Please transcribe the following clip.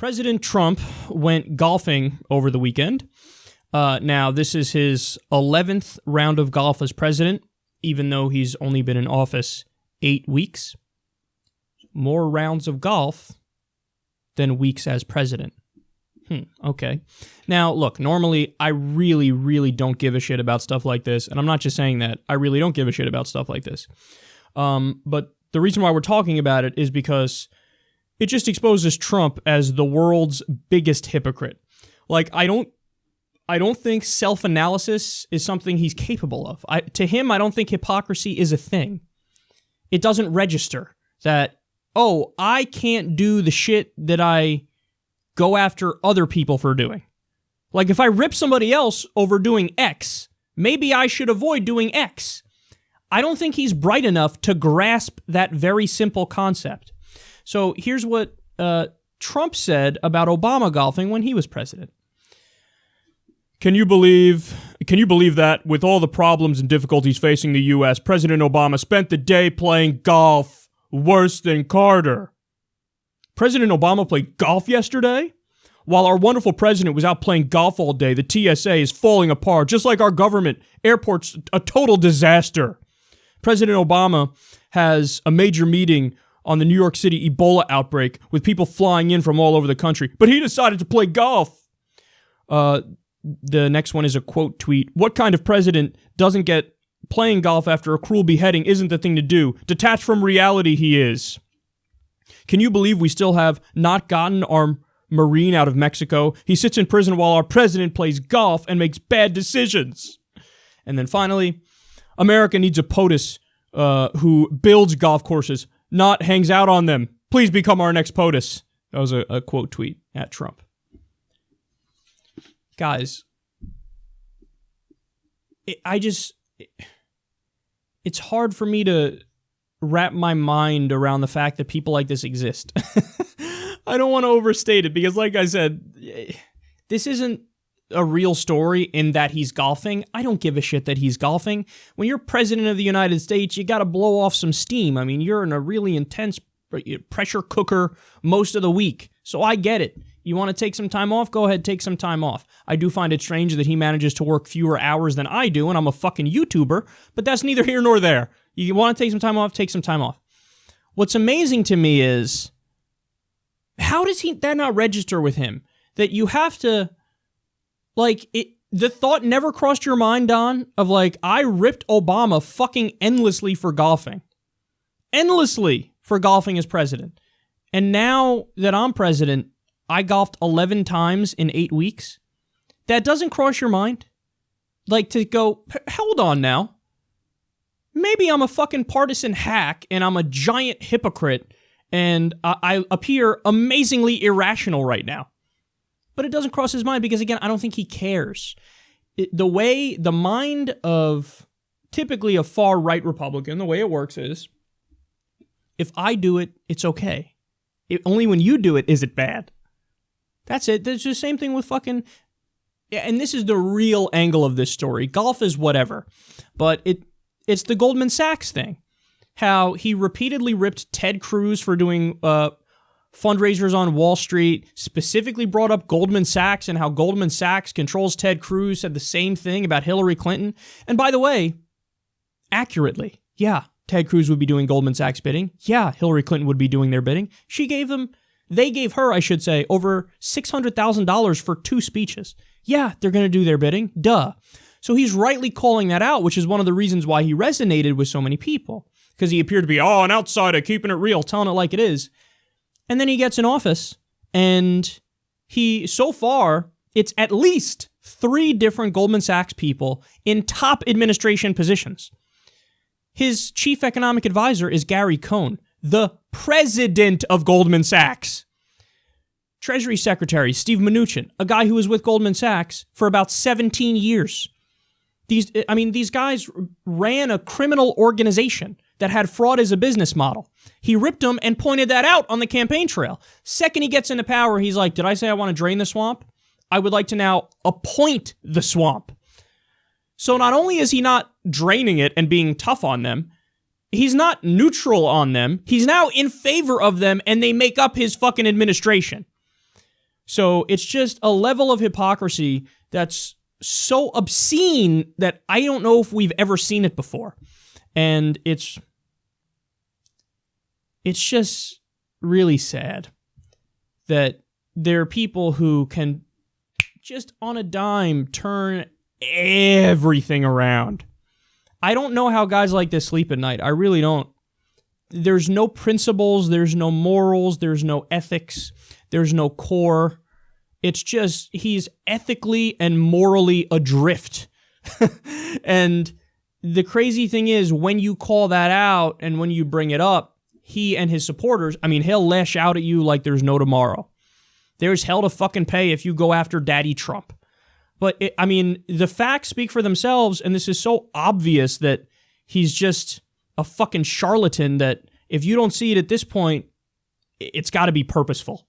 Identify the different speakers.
Speaker 1: President Trump went golfing over the weekend. Now, this is his 11th round of golf as president, even though he's only been in office 8 weeks. More rounds of golf than weeks as president. Okay. Now, look, normally I really, really don't give a shit about stuff like this, and I'm not just saying that. I really don't give a shit about stuff like this. But the reason why we're talking about it is because it just exposes Trump as the world's biggest hypocrite. Like, I don't think self-analysis is something he's capable of. To him, I don't think hypocrisy is a thing. It doesn't register that, oh, I can't do the shit that I go after other people for doing. Like, if I rip somebody else over doing X, maybe I should avoid doing X. I don't think he's bright enough to grasp that very simple concept. So here's what Trump said about Obama golfing when he was president. Can you believe that with all the problems and difficulties facing the U.S., President Obama spent the day playing golf worse than Carter? President Obama played golf yesterday? While our wonderful president was out playing golf all day, the TSA is falling apart, just like our government. Airport's a total disaster. President Obama has a major meeting on the New York City Ebola outbreak with people flying in from all over the country, but he decided to play golf. The next one is a quote tweet. What kind of president doesn't get playing golf after a cruel beheading isn't the thing to do? Detached from reality he is. Can you believe we still have not gotten our Marine out of Mexico? He sits in prison while our president plays golf and makes bad decisions. And then finally, America needs a POTUS who builds golf courses, not hangs out on them. Please become our next POTUS. That was a quote tweet at Trump. Guys, it's hard for me to wrap my mind around the fact that people like this exist. I don't want to overstate it because, like I said, this isn't a real story in that he's golfing. I don't give a shit that he's golfing. When you're president of the United States, you got to blow off some steam. I mean, you're in a really intense pressure cooker most of the week. So I get it. You want to take some time off? Go ahead, take some time off. I do find it strange that he manages to work fewer hours than I do, and I'm a fucking YouTuber, but that's neither here nor there. You want to take some time off? Take some time off. What's amazing to me is, how does that not register with him? That you have to, the thought never crossed your mind, Don, of I ripped Obama fucking endlessly for golfing. Endlessly for golfing as president. And now that I'm president, I golfed 11 times in 8 weeks. That doesn't cross your mind? To go, hold on now. Maybe I'm a fucking partisan hack and I'm a giant hypocrite and I appear amazingly irrational right now. But it doesn't cross his mind because, again, I don't think he cares. The mind of typically a far-right Republican, the way it works is, if I do it, it's okay. Only when you do it is it bad. That's it. There's the same thing with fucking... And this is the real angle of this story. Golf is whatever. But it's the Goldman Sachs thing. How he repeatedly ripped Ted Cruz for doing fundraisers on Wall Street, specifically brought up Goldman Sachs and how Goldman Sachs controls Ted Cruz, said the same thing about Hillary Clinton. And by the way, accurately, yeah, Ted Cruz would be doing Goldman Sachs bidding. Yeah, Hillary Clinton would be doing their bidding. They gave her, I should say, over $600,000 for 2 speeches. Yeah, they're going to do their bidding. Duh. So he's rightly calling that out, which is one of the reasons why he resonated with so many people. Because he appeared to be, an outsider, keeping it real, telling it like it is. And then he gets in office, and so far, it's at least 3 different Goldman Sachs people in top administration positions. His chief economic advisor is Gary Cohn, the president of Goldman Sachs. Treasury Secretary Steve Mnuchin, a guy who was with Goldman Sachs for about 17 years. These guys ran a criminal organization that had fraud as a business model. He ripped them and pointed that out on the campaign trail. Second he gets into power, he's like, did I say I want to drain the swamp? I would like to now appoint the swamp. So not only is he not draining it and being tough on them, he's not neutral on them. He's now in favor of them, and they make up his fucking administration. So it's just a level of hypocrisy that's so obscene that I don't know if we've ever seen it before. And it's just really sad that there are people who can just on a dime turn everything around. I don't know how guys like this sleep at night. I really don't. There's no principles, there's no morals, there's no ethics, there's no core. It's just he's ethically and morally adrift. And the crazy thing is, when you call that out and when you bring it up, he and his supporters, I mean, he'll lash out at you like there's no tomorrow. There's hell to fucking pay if you go after Daddy Trump. But, the facts speak for themselves, and this is so obvious that he's just a fucking charlatan that if you don't see it at this point, it's got to be purposeful.